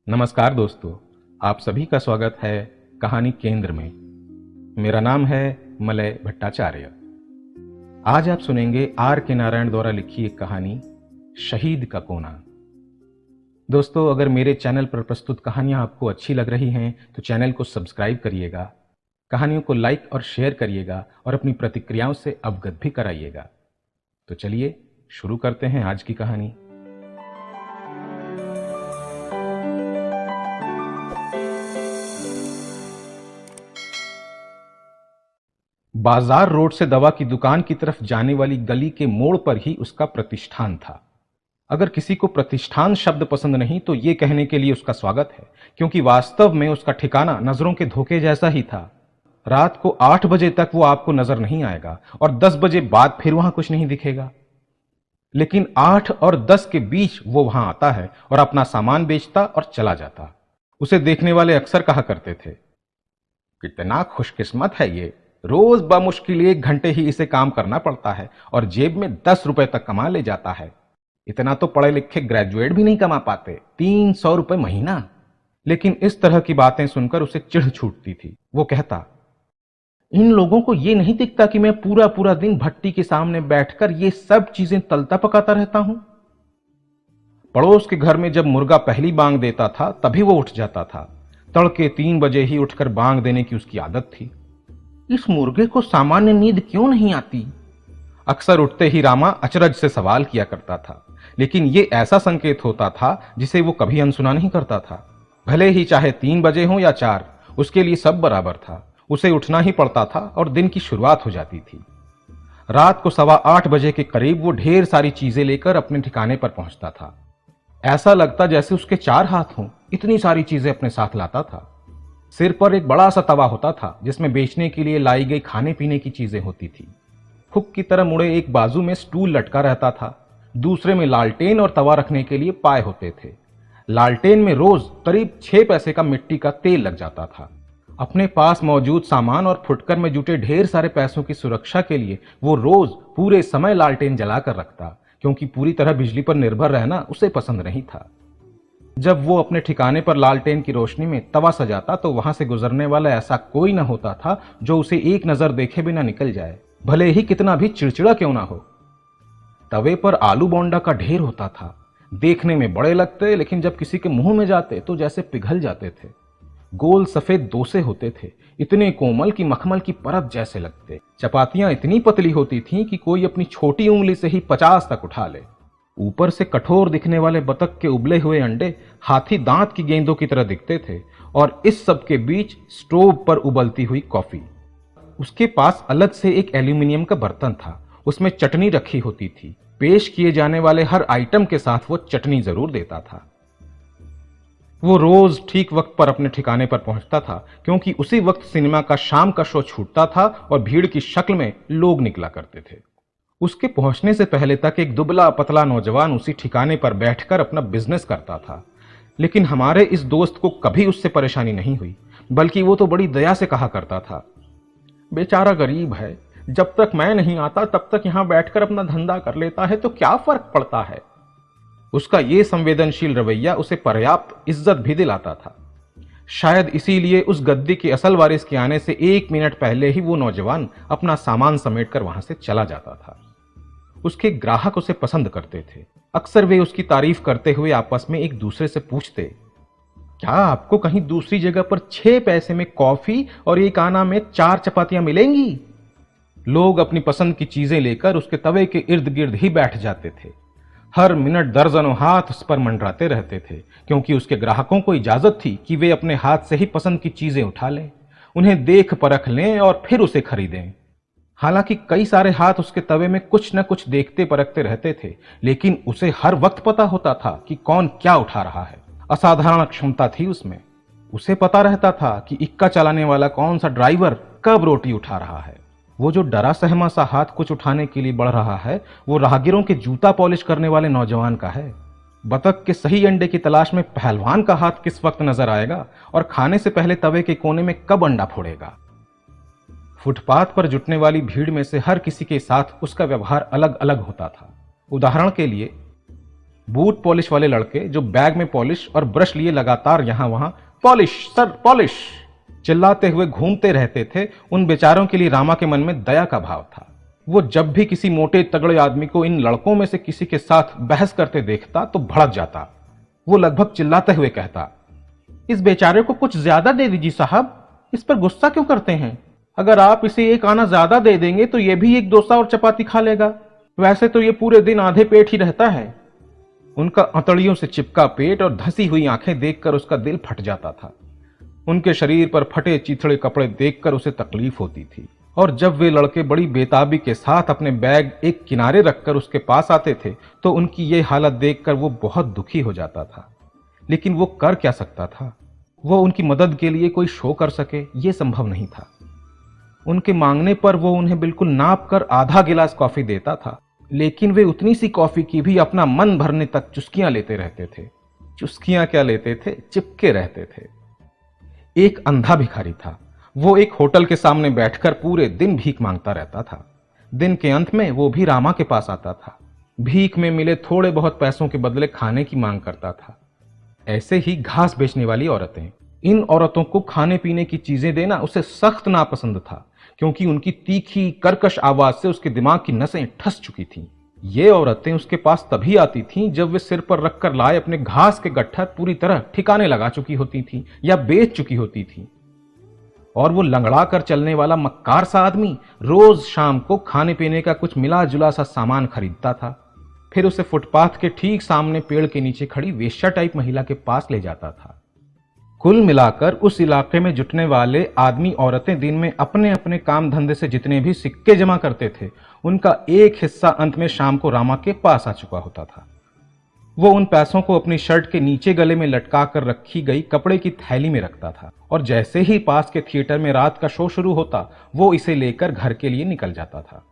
नमस्कार दोस्तों, आप सभी का स्वागत है कहानी केंद्र में। मेरा नाम है मलय भट्टाचार्य। आज आप सुनेंगे आर के नारायण द्वारा लिखी एक कहानी शहीद का कोना। दोस्तों, अगर मेरे चैनल पर प्रस्तुत कहानियां आपको अच्छी लग रही हैं तो चैनल को सब्सक्राइब करिएगा, कहानियों को लाइक और शेयर करिएगा और अपनी प्रतिक्रियाओं से अवगत भी कराइएगा। तो चलिए शुरू करते हैं आज की कहानी। बाजार रोड से दवा की दुकान की तरफ जाने वाली गली के मोड़ पर ही उसका प्रतिष्ठान था। अगर किसी को प्रतिष्ठान शब्द पसंद नहीं तो ये कहने के लिए उसका स्वागत है, क्योंकि वास्तव में उसका ठिकाना नजरों के धोखे जैसा ही था। रात को 8 बजे तक वो आपको नजर नहीं आएगा और 10 बजे बाद फिर वहां कुछ नहीं दिखेगा, लेकिन 8 और 10 के बीच वो वहां आता है और अपना सामान बेचता और चला जाता। उसे देखने वाले अक्सर कहा करते थे, कितना खुशकिस्मत है ये, रोज बमुश्किल 1 घंटे ही इसे काम करना पड़ता है और जेब में 10 रुपए तक कमा ले जाता है। इतना तो पढ़े लिखे ग्रेजुएट भी नहीं कमा पाते, 300 रुपए महीना। लेकिन इस तरह की बातें सुनकर उसे चिढ़ छूटती थी। वो कहता, इन लोगों को ये नहीं दिखता कि मैं पूरा पूरा दिन भट्टी के सामने बैठकर ये सब चीजें तलता पकाता रहता हूं। पड़ोस के घर में जब मुर्गा पहली बांग देता था तभी वो उठ जाता था। तड़के 3 बजे ही उठकर बांग देने की उसकी आदत थी। इस मुर्गे को सामान्य नींद क्यों नहीं आती? अक्सर उठते ही रामा अचरज से सवाल किया करता था, लेकिन यह ऐसा संकेत होता था जिसे वो कभी अनसुना नहीं करता था। भले ही चाहे 3 बजे हो या 4, उसके लिए सब बराबर था। उसे उठना ही पड़ता था और दिन की शुरुआत हो जाती थी। रात को 8:15 बजे के करीब वो ढेर सारी चीजें लेकर अपने ठिकाने पर पहुंचता था। ऐसा लगता जैसे उसके 4 हाथ हों, इतनी सारी चीजें अपने साथ लाता था। सिर पर एक बड़ा सा तवा होता था जिसमें बेचने के लिए लाई गई खाने पीने की चीजें होती थी। हुक की तरह मुड़े एक बाजू में स्टूल लटका रहता था, दूसरे में लालटेन और तवा रखने के लिए पाए होते थे। लालटेन में रोज करीब 6 पैसे का मिट्टी का तेल लग जाता था। अपने पास मौजूद सामान और फुटकर में जुटे ढेर सारे पैसों की सुरक्षा के लिए वो रोज पूरे समय लालटेन जलाकर रखता, क्योंकि पूरी तरह बिजली पर निर्भर रहना उसे पसंद नहीं था। जब वो अपने ठिकाने पर लालटेन की रोशनी में तवा सजाता तो वहां से गुजरने वाला ऐसा कोई न होता था जो उसे एक नजर देखे बिना निकल जाए, भले ही कितना भी चिड़चिड़ा क्यों ना हो। तवे पर आलू बोंडा का ढेर होता था। देखने में बड़े लगते, लेकिन जब किसी के मुंह में जाते तो जैसे पिघल जाते थे। गोल सफेद डोसे होते थे, इतने कोमल कि मखमल की परत जैसे लगते। चपातियां इतनी पतली होती थीं कि कोई अपनी छोटी उंगली से ही 50 तक उठा ले। ऊपर से कठोर दिखने वाले बतख के उबले हुए अंडे हाथी दांत की गेंदों की तरह दिखते थे, और इस सब के बीच स्टोव पर उबलती हुई कॉफी। उसके पास अलग से एक एल्यूमिनियम का बर्तन था, उसमें चटनी रखी होती थी। पेश किए जाने वाले हर आइटम के साथ वो चटनी जरूर देता था। वो रोज ठीक वक्त पर अपने ठिकाने पर पहुंचता था, क्योंकि उसी वक्त सिनेमा का शाम का शो छूटता था और भीड़ की शक्ल में लोग निकला करते थे। उसके पहुंचने से पहले तक एक दुबला पतला नौजवान उसी ठिकाने पर बैठकर अपना बिजनेस करता था, लेकिन हमारे इस दोस्त को कभी उससे परेशानी नहीं हुई, बल्कि वो तो बड़ी दया से कहा करता था, बेचारा गरीब है, जब तक मैं नहीं आता तब तक यहां बैठकर अपना धंधा कर लेता है, तो क्या फर्क पड़ता है। उसका ये संवेदनशील रवैया उसे पर्याप्त इज्जत भी दिलाता था। शायद इसीलिए उस गद्दी के असल वारिस के आने से 1 मिनट पहले ही वो नौजवान अपना सामान समेटकर वहां से चला जाता था। उसके ग्राहक उसे पसंद करते थे। अक्सर वे उसकी तारीफ करते हुए आपस में एक दूसरे से पूछते, क्या आपको कहीं दूसरी जगह पर 6 पैसे में कॉफी और एक आना में 4 चपातियां मिलेंगी? लोग अपनी पसंद की चीजें लेकर उसके तवे के इर्द गिर्द ही बैठ जाते थे। हर मिनट दर्जनों हाथ उस पर मंडराते रहते थे, क्योंकि उसके ग्राहकों को इजाजत थी कि वे अपने हाथ से ही पसंद की चीजें उठा लें, उन्हें देख परख लें और फिर उसे खरीदें। हालांकि कई सारे हाथ उसके तवे में कुछ न कुछ देखते परखते रहते थे, लेकिन उसे हर वक्त पता होता था कि कौन क्या उठा रहा है। असाधारण क्षमता थी उसमें। उसे पता रहता था कि इक्का चलाने वाला कौन सा ड्राइवर कब रोटी उठा रहा है। वो जो डरा सहमा सा हाथ कुछ उठाने के लिए बढ़ रहा है, वो राहगीरों के जूता पॉलिश करने वाले नौजवान का है। बतख के सही अंडे की तलाश में पहलवान का हाथ किस वक्त नजर आएगा और खाने से पहले तवे के कोने में कब अंडा फोड़ेगा। फुटपाथ पर जुटने वाली भीड़ में से हर किसी के साथ उसका व्यवहार अलग अलग होता था। उदाहरण के लिए, बूट पॉलिश वाले लड़के जो बैग में पॉलिश और ब्रश लिए लगातार यहां वहां पॉलिश सर पॉलिश चिल्लाते हुए घूमते रहते थे, उन बेचारों के लिए रामा के मन में दया का भाव था। वो जब भी किसी मोटे तगड़े आदमी को इन लड़कों में से किसी के साथ बहस करते देखता तो भड़क जाता। वो लगभग चिल्लाते हुए कहता, इस बेचारे को कुछ ज्यादा दे दीजिए साहब, इस पर गुस्सा क्यों करते हैं? अगर आप इसे एक आना ज्यादा दे देंगे तो ये भी एक डोसा और चपाती खा लेगा, वैसे तो ये पूरे दिन आधे पेट ही रहता है। उनका अंतड़ियों से चिपका पेट और धंसी हुई आंखें देखकर उसका दिल फट जाता था। उनके शरीर पर फटे चिथड़े कपड़े देखकर उसे तकलीफ होती थी, और जब वे लड़के बड़ी बेताबी के साथ अपने बैग एक किनारे रखकर उसके पास आते थे तो उनकी ये हालत देखकर वो बहुत दुखी हो जाता था। लेकिन वो कर क्या सकता था? वो उनकी मदद के लिए कोई शो कर सके, ये संभव नहीं था। उनके मांगने पर वो उन्हें बिल्कुल नाप कर आधा गिलास कॉफी देता था, लेकिन वे उतनी सी कॉफी की भी अपना मन भरने तक चुस्कियां लेते रहते थे। चुस्कियां क्या लेते थे, चिपके रहते थे। एक अंधा भिखारी था। वो एक होटल के सामने बैठकर पूरे दिन भीख मांगता रहता था। दिन के अंत में वो भी रामा के पास आता था। भीख में मिले थोड़े बहुत पैसों के बदले खाने की मांग करता था। ऐसे ही घास बेचने वाली औरतें, इन औरतों को खाने पीने की चीजें देना उसे सख्त नापसंद था, क्योंकि उनकी तीखी कर्कश आवाज से उसके दिमाग की नसें ठस चुकी थीं। ये औरतें उसके पास तभी आती थीं जब वे सिर पर रखकर लाए अपने घास के गट्ठर पूरी तरह ठिकाने लगा चुकी होती थीं या बेच चुकी होती थीं। और वो लंगड़ा कर चलने वाला मक्कार सा आदमी रोज शाम को खाने पीने का कुछ मिला जुला सा सामान खरीदता था, फिर उसे फुटपाथ के ठीक सामने पेड़ के नीचे खड़ी वेश्या टाइप महिला के पास ले जाता था। कुल मिलाकर उस इलाके में जुटने वाले आदमी औरतें दिन में अपने अपने काम धंधे से जितने भी सिक्के जमा करते थे, उनका एक हिस्सा अंत में शाम को रामा के पास आ चुका होता था। वो उन पैसों को अपनी शर्ट के नीचे गले में लटका कर रखी गई कपड़े की थैली में रखता था, और जैसे ही पास के थिएटर में रात का शो शुरू होता वो इसे लेकर घर के लिए निकल जाता था।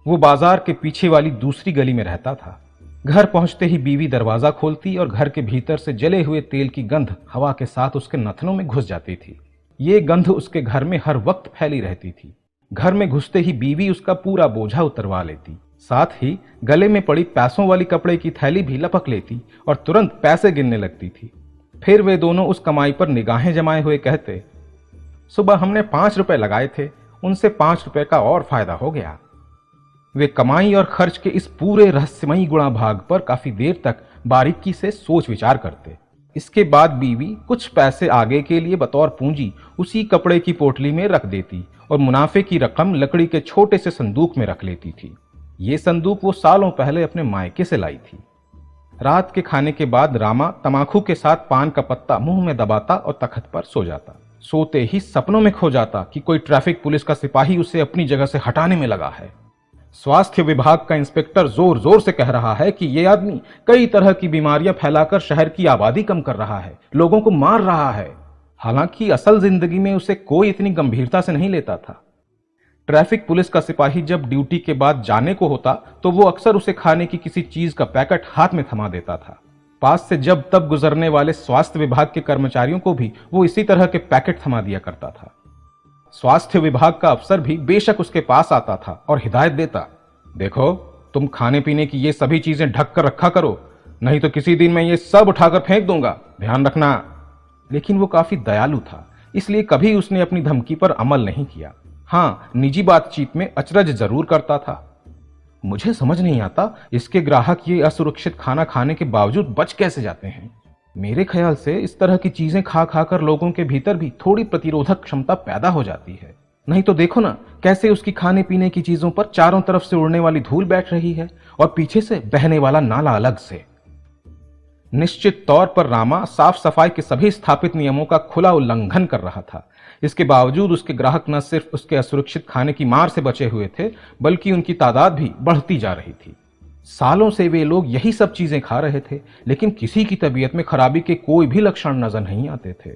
वो बाजार के पीछे वाली दूसरी गली में रहता था। घर पहुंचते ही बीवी दरवाजा खोलती और घर के भीतर से जले हुए तेल की गंध हवा के साथ उसके नथनों में घुस जाती थी। ये गंध उसके घर में हर वक्त फैली रहती थी। घर में घुसते ही बीवी उसका पूरा बोझा उतरवा लेती, साथ ही गले में पड़ी पैसों वाली कपड़े की थैली भी लपक लेती और तुरंत पैसे गिनने लगती थी। फिर वे दोनों उस कमाई पर निगाहें जमाए हुए कहते, सुबह हमने 5 रुपए लगाए थे, उनसे 5 रुपए का और फायदा हो गया। वे कमाई और खर्च के इस पूरे रहस्यमयी गुणा भाग पर काफी देर तक बारीकी से सोच विचार करते। इसके बाद बीवी कुछ पैसे आगे के लिए बतौर पूंजी उसी कपड़े की पोटली में रख देती और मुनाफे की रकम लकड़ी के छोटे से संदूक में रख लेती थी। ये संदूक वो सालों पहले अपने मायके से लाई थी। रात के खाने के बाद रामा तमाकू के साथ पान का पत्ता मुंह में दबाता और तख्त पर सो जाता। सोते ही सपनों में खो जाता कि कोई ट्रैफिक पुलिस का सिपाही उसे अपनी जगह से हटाने में लगा है। स्वास्थ्य विभाग का इंस्पेक्टर जोर जोर से कह रहा है कि यह आदमी कई तरह की बीमारियां फैलाकर शहर की आबादी कम कर रहा है, लोगों को मार रहा है। हालांकि असल जिंदगी में उसे कोई इतनी गंभीरता से नहीं लेता था। ट्रैफिक पुलिस का सिपाही जब ड्यूटी के बाद जाने को होता तो वो अक्सर उसे खाने की किसी चीज का पैकेट हाथ में थमा देता था। पास से जब तब गुजरने वाले स्वास्थ्य विभाग के कर्मचारियों को भी वो इसी तरह के पैकेट थमा दिया करता था। स्वास्थ्य विभाग का अफसर भी बेशक उसके पास आता था और हिदायत देता, देखो तुम खाने पीने की ये सभी चीजें ढक कर रखा करो, नहीं तो किसी दिन मैं ये सब उठाकर फेंक दूंगा, ध्यान रखना। लेकिन वो काफी दयालु था, इसलिए कभी उसने अपनी धमकी पर अमल नहीं किया। हाँ, निजी बातचीत में अचरज जरूर करता था। मुझे समझ नहीं आता इसके ग्राहक ये असुरक्षित खाना खाने के बावजूद बच कैसे जाते हैं। मेरे ख्याल से इस तरह की चीजें खा खाकर लोगों के भीतर भी थोड़ी प्रतिरोधक क्षमता पैदा हो जाती है। नहीं तो देखो ना कैसे उसकी खाने पीने की चीजों पर चारों तरफ से उड़ने वाली धूल बैठ रही है और पीछे से बहने वाला नाला अलग से। निश्चित तौर पर रामा साफ सफाई के सभी स्थापित नियमों का खुला उल्लंघन कर रहा था। इसके बावजूद उसके ग्राहक न सिर्फ उसके असुरक्षित खाने की मार से बचे हुए थे, बल्कि उनकी तादाद भी बढ़ती जा रही थी। सालों से वे लोग यही सब चीजें खा रहे थे, लेकिन किसी की तबीयत में खराबी के कोई भी लक्षण नजर नहीं आते थे।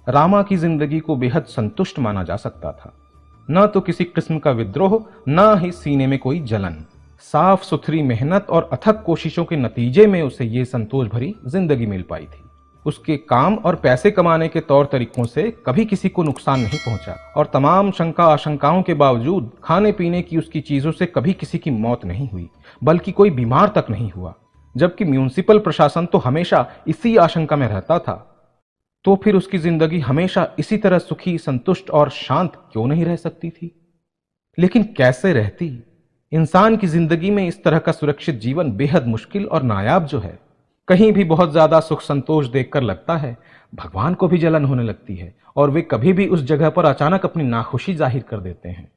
रामा की जिंदगी को बेहद संतुष्ट माना जा सकता था। न तो किसी किस्म का विद्रोह, न ही सीने में कोई जलन। साफ सुथरी मेहनत और अथक कोशिशों के नतीजे में उसे ये संतोष भरी जिंदगी मिल पाई थी। उसके काम और पैसे कमाने के तौर तरीकों से कभी किसी को नुकसान नहीं पहुंचा, और तमाम शंका आशंकाओं के बावजूद खाने पीने की उसकी चीजों से कभी किसी की मौत नहीं हुई, बल्कि कोई बीमार तक नहीं हुआ। जबकि म्यूनिसिपल प्रशासन तो हमेशा इसी आशंका में रहता था। तो फिर उसकी जिंदगी हमेशा इसी तरह सुखी, संतुष्ट और शांत क्यों नहीं रह सकती थी? लेकिन कैसे रहती? इंसान की जिंदगी में इस तरह का सुरक्षित जीवन बेहद मुश्किल और नायाब जो है। कहीं भी बहुत ज्यादा सुख संतोष देखकर लगता है भगवान को भी जलन होने लगती है, और वे कभी भी उस जगह पर अचानक अपनी नाखुशी जाहिर कर देते हैं।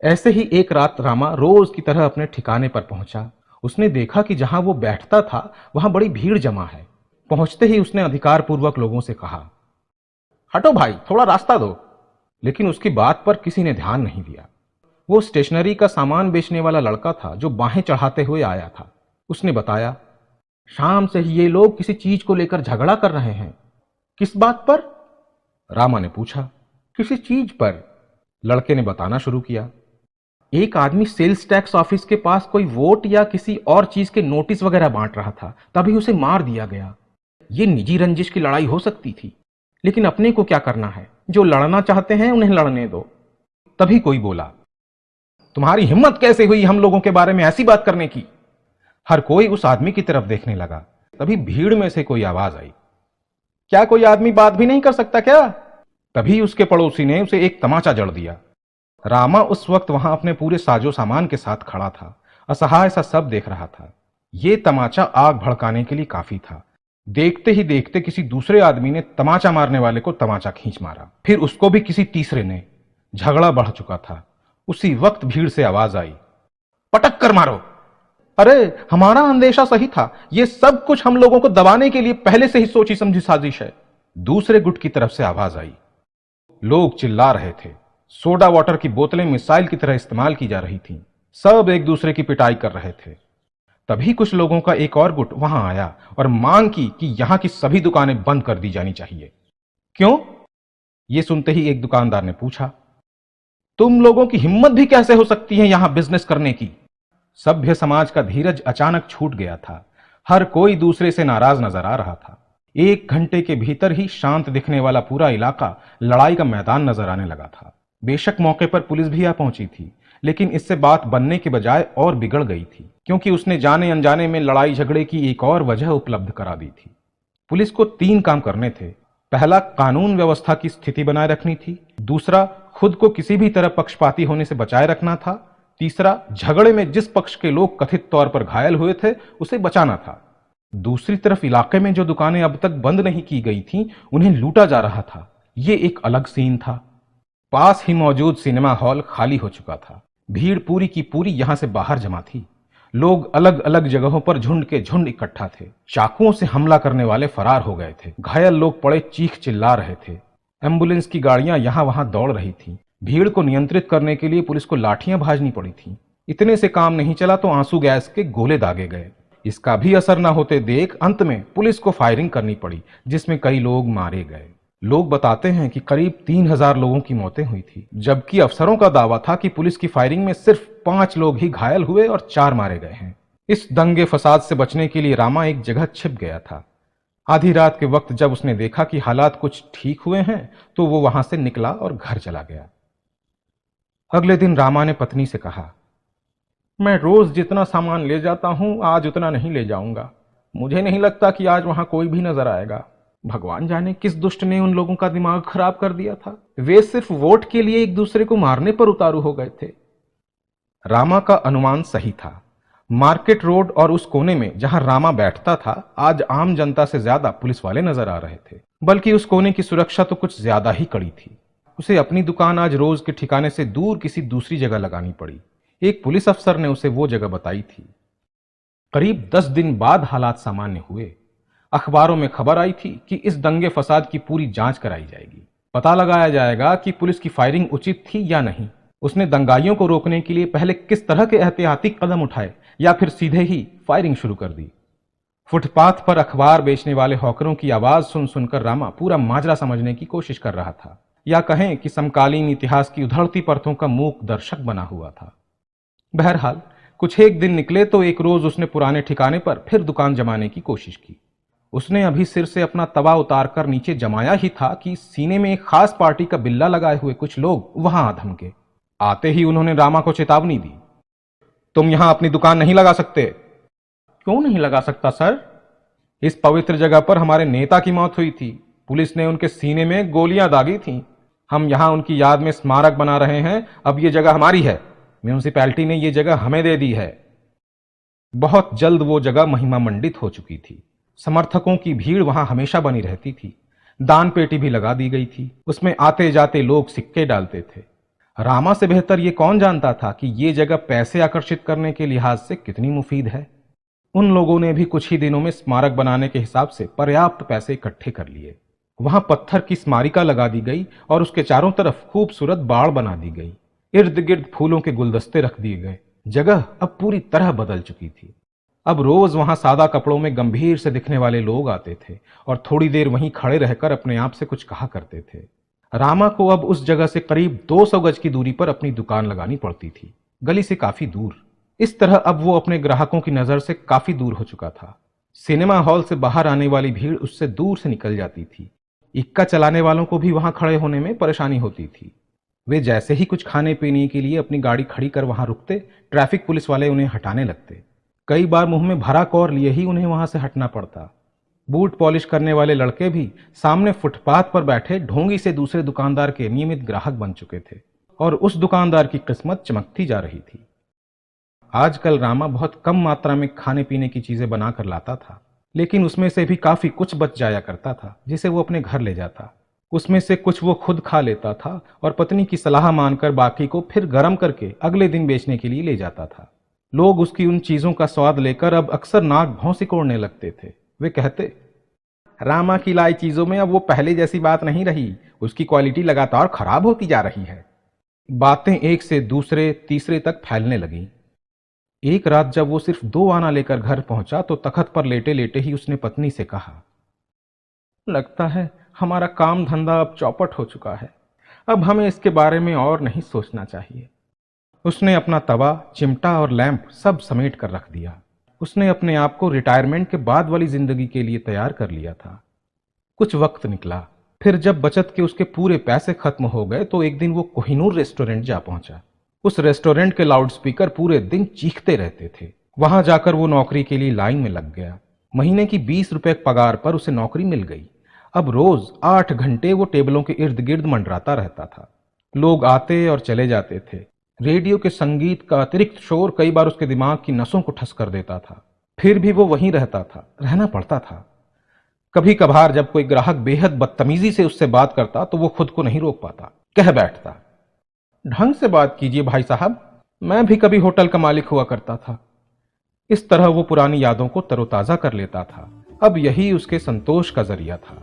ऐसे ही एक रात रामा रोज की तरह अपने ठिकाने पर पहुंचा। उसने देखा कि जहां वो बैठता था वहां बड़ी भीड़ जमा है। पहुंचते ही उसने अधिकारपूर्वक लोगों से कहा, हटो भाई, थोड़ा रास्ता दो। लेकिन उसकी बात पर किसी ने ध्यान नहीं दिया। वो स्टेशनरी का सामान बेचने वाला लड़का था जो बाहें चढ़ाते हुए आया था। उसने बताया, शाम से ही ये लोग किसी चीज को लेकर झगड़ा कर रहे हैं। किस बात पर? रामा ने पूछा। किसी चीज पर, लड़के ने बताना शुरू किया। एक आदमी सेल्स टैक्स ऑफिस के पास कोई वोट या किसी और चीज के नोटिस वगैरह बांट रहा था, तभी उसे मार दिया गया। ये निजी रंजिश की लड़ाई हो सकती थी, लेकिन अपने को क्या करना है? जो लड़ना चाहते हैं उन्हें लड़ने दो। तभी कोई बोला, तुम्हारी हिम्मत कैसे हुई हम लोगों के बारे में ऐसी बात करने की? हर कोई उस आदमी की तरफ देखने लगा। तभी भीड़ में से कोई आवाज आई, क्या कोई आदमी बात भी नहीं कर सकता क्या? तभी उसके पड़ोसी ने उसे एक तमाचा जड़ दिया। रामा उस वक्त वहां अपने पूरे साजो सामान के साथ खड़ा था, असहाय सा सब देख रहा था। ये तमाचा आग भड़काने के लिए काफी था। देखते ही देखते किसी दूसरे आदमी ने तमाचा मारने वाले को तमाचा खींच मारा, फिर उसको भी किसी तीसरे ने। झगड़ा बढ़ चुका था। उसी वक्त भीड़ से आवाज आई, पटक कर मारो। अरे, हमारा अंदेशा सही था, ये सब कुछ हम लोगों को दबाने के लिए पहले से ही सोची समझी साजिश है। दूसरे गुट की तरफ से आवाज आई। लोग चिल्ला रहे थे। सोडा वाटर की बोतलें मिसाइल की तरह इस्तेमाल की जा रही थीं। सब एक दूसरे की पिटाई कर रहे थे। तभी कुछ लोगों का एक और गुट वहां आया और मांग की कि यहां की सभी दुकानें बंद कर दी जानी चाहिए। क्यों? यह सुनते ही एक दुकानदार ने पूछा, तुम लोगों की हिम्मत भी कैसे हो सकती है यहां बिजनेस करने की? सभ्य समाज का धीरज अचानक छूट गया था। हर कोई दूसरे से नाराज नजर आ रहा था। 1 घंटे के भीतर ही शांत दिखने वाला पूरा इलाका लड़ाई का मैदान नजर आने लगा था। बेशक मौके पर पुलिस भी आ पहुंची थी, लेकिन इससे बात बनने के बजाय और बिगड़ गई थी, क्योंकि उसने जाने अनजाने में लड़ाई झगड़े की एक और वजह उपलब्ध करा दी थी। पुलिस को 3 काम करने थे। पहला, कानून व्यवस्था की स्थिति बनाए रखनी थी। दूसरा, खुद को किसी भी तरह पक्षपाती होने से बचाए रखना था। तीसरा, झगड़े में जिस पक्ष के लोग कथित तौर पर घायल हुए थे उसे बचाना था। दूसरी तरफ इलाके में जो दुकानें अब तक बंद नहीं की गई थीं, उन्हें लूटा जा रहा था। ये एक अलग सीन था। पास ही मौजूद सिनेमा हॉल खाली हो चुका था। भीड़ पूरी की पूरी यहां से बाहर जमा थी। लोग अलग अलग जगहों पर झुंड के झुंड इकट्ठा थे। चाकुओं से हमला करने वाले फरार हो गए थे। घायल लोग पड़े चीख चिल्ला रहे थे। एम्बुलेंस की गाड़ियां यहां वहां दौड़ रही थीं। भीड़ को नियंत्रित करने के लिए पुलिस को लाठियां भाजनी पड़ी थीं। इतने से काम नहीं चला तो आंसू गैस के गोले दागे गए। इसका भी असर न होते देख अंत में पुलिस को फायरिंग करनी पड़ी, जिसमें कई लोग मारे गए। लोग बताते हैं कि करीब 3000 लोगों की मौतें हुई थी, जबकि अफसरों का दावा था कि पुलिस की फायरिंग में सिर्फ 5 लोग ही घायल हुए और 4 मारे गए हैं। इस दंगे फसाद से बचने के लिए रामा एक जगह छिप गया था। आधी रात के वक्त जब उसने देखा कि हालात कुछ ठीक हुए हैं, तो वो वहां से निकला और घर चला गया। अगले दिन रामा ने पत्नी से कहा, मैं रोज जितना सामान ले जाता हूं आज उतना नहीं ले जाऊंगा। मुझे नहीं लगता कि आज वहां कोई भी नजर आएगा। भगवान जाने किस दुष्ट ने उन लोगों का दिमाग खराब कर दिया था। वे सिर्फ वोट के लिए एक दूसरे को मारने पर उतारू हो गए थे। रामा का अनुमान सही था। मार्केट रोड और उस कोने में जहां रामा बैठता था, आज आम जनता से ज्यादा पुलिस वाले नजर आ रहे थे। बल्कि उस कोने की सुरक्षा तो कुछ ज्यादा ही कड़ी थी। उसे अपनी दुकान आज रोज के ठिकाने से दूर किसी दूसरी जगह लगानी पड़ी। एक पुलिस अफसर ने उसे वो जगह बताई थी। करीब 10 दिन बाद हालात सामान्य हुए। अखबारों में खबर आई थी कि इस दंगे फसाद की पूरी जांच कराई जाएगी। पता लगाया जाएगा कि पुलिस की फायरिंग उचित थी या नहीं। उसने दंगाइयों को रोकने के लिए पहले किस तरह के एहतियाती कदम उठाए, या फिर सीधे ही फायरिंग शुरू कर दी। फुटपाथ पर अखबार बेचने वाले हॉकरों की आवाज सुन सुनकर रामा पूरा माजरा समझने की कोशिश कर रहा था, या कहें कि समकालीन इतिहास की उधड़ती परतों का मूक दर्शक बना हुआ था। बहरहाल कुछ एक दिन निकले तो एक रोज उसने पुराने ठिकाने पर फिर दुकान जमाने की कोशिश की। उसने अभी सिर से अपना तवा उतारकर नीचे जमाया ही था कि सीने में एक खास पार्टी का बिल्ला लगाए हुए कुछ लोग वहां आ धमके। आते ही उन्होंने रामा को चेतावनी दी, तुम यहां अपनी दुकान नहीं लगा सकते। क्यों नहीं लगा सकता सर? इस पवित्र जगह पर हमारे नेता की मौत हुई थी। पुलिस ने उनके सीने में गोलियां दागी थीं। हम यहां उनकी याद में स्मारक बना रहे हैं। अब ये जगह हमारी है। म्यूनिसिपैलिटी ने ये जगह हमें दे दी है। बहुत जल्द वो जगह महिमा मंडित हो चुकी थी। समर्थकों की भीड़ वहां हमेशा बनी रहती थी। दान पेटी भी लगा दी गई थी। उसमें आते जाते लोग सिक्के डालते थे। रामा से बेहतर ये कौन जानता था कि ये जगह पैसे आकर्षित करने के लिहाज से कितनी मुफीद है। उन लोगों ने भी कुछ ही दिनों में स्मारक बनाने के हिसाब से पर्याप्त पैसे इकट्ठे कर लिए। वहां पत्थर की स्मारिका लगा दी गई और उसके चारों तरफ खूबसूरत बाड़ बना दी गई। इर्द गिर्द फूलों के गुलदस्ते रख दिए गए। जगह अब पूरी तरह बदल चुकी थी। अब रोज वहां सादा कपड़ों में गंभीर से दिखने वाले लोग आते थे और थोड़ी देर वहीं खड़े रहकर अपने आप से कुछ कहा करते थे। रामा को अब उस जगह से करीब 200 गज की दूरी पर अपनी दुकान लगानी पड़ती थी, गली से काफी दूर। इस तरह अब वो अपने ग्राहकों की नजर से काफी दूर हो चुका था। सिनेमा हॉल से बाहर आने वाली भीड़ उससे दूर से निकल जाती थी। इक्का चलाने वालों को भी वहां खड़े होने में परेशानी होती थी। वे जैसे ही कुछ खाने पीने के लिए अपनी गाड़ी खड़ी कर वहां रुकते, ट्रैफिक पुलिस वाले उन्हें हटाने लगते। कई बार मुंह में भरा कौर लिए ही उन्हें वहां से हटना पड़ता। बूट पॉलिश करने वाले लड़के भी सामने फुटपाथ पर बैठे ढोंगी से दूसरे दुकानदार के नियमित ग्राहक बन चुके थे और उस दुकानदार की किस्मत चमकती जा रही थी। आजकल रामा बहुत कम मात्रा में खाने पीने की चीजें बनाकर लाता था, लेकिन उसमें से भी काफी कुछ बच जाया करता था जिसे वो अपने घर ले जाता। उसमें से कुछ वो खुद खा लेता था और पत्नी की सलाह मानकर बाकी को फिर गर्म करके अगले दिन बेचने के लिए ले जाता था। लोग उसकी उन चीजों का स्वाद लेकर अब अक्सर नाक भौं सिकोड़ने लगते थे। वे कहते, रामा की लाई चीजों में अब वो पहले जैसी बात नहीं रही, उसकी क्वालिटी लगातार खराब होती जा रही है। बातें एक से दूसरे तीसरे तक फैलने लगीं। एक रात जब वो सिर्फ 2 आना लेकर घर पहुंचा तो तखत पर लेटे लेटे ही उसने पत्नी से कहा, लगता है हमारा काम धंधा अब चौपट हो चुका है। अब हमें इसके बारे में और नहीं सोचना चाहिए। उसने अपना तवा, चिमटा और लैंप सब समेट कर रख दिया। उसने अपने आप को रिटायरमेंट के बाद वाली जिंदगी के लिए तैयार कर लिया था। कुछ वक्त निकला, फिर जब बचत के उसके पूरे पैसे खत्म हो गए तो एक दिन वो कोहिनूर रेस्टोरेंट जा पहुंचा। उस रेस्टोरेंट के लाउडस्पीकर पूरे दिन चीखते रहते थे। वहां जाकर वो नौकरी के लिए लाइन में लग गया। महीने की 20 रुपए पगार पर उसे नौकरी मिल गई। अब रोज 8 घंटे वो टेबलों के इर्द गिर्द मंडराता रहता था। लोग आते और चले जाते थे। रेडियो के संगीत का अतिरिक्त शोर कई बार उसके दिमाग की नसों को ठस कर देता था। फिर भी वो वहीं रहता था, रहना पड़ता था। कभी कभार जब कोई ग्राहक बेहद बदतमीजी से उससे बात करता तो वो खुद को नहीं रोक पाता, कह बैठता, ढंग से बात कीजिए भाई साहब, मैं भी कभी होटल का मालिक हुआ करता था। इस तरह वो पुरानी यादों को तरोताजा कर लेता था। अब यही उसके संतोष का जरिया था।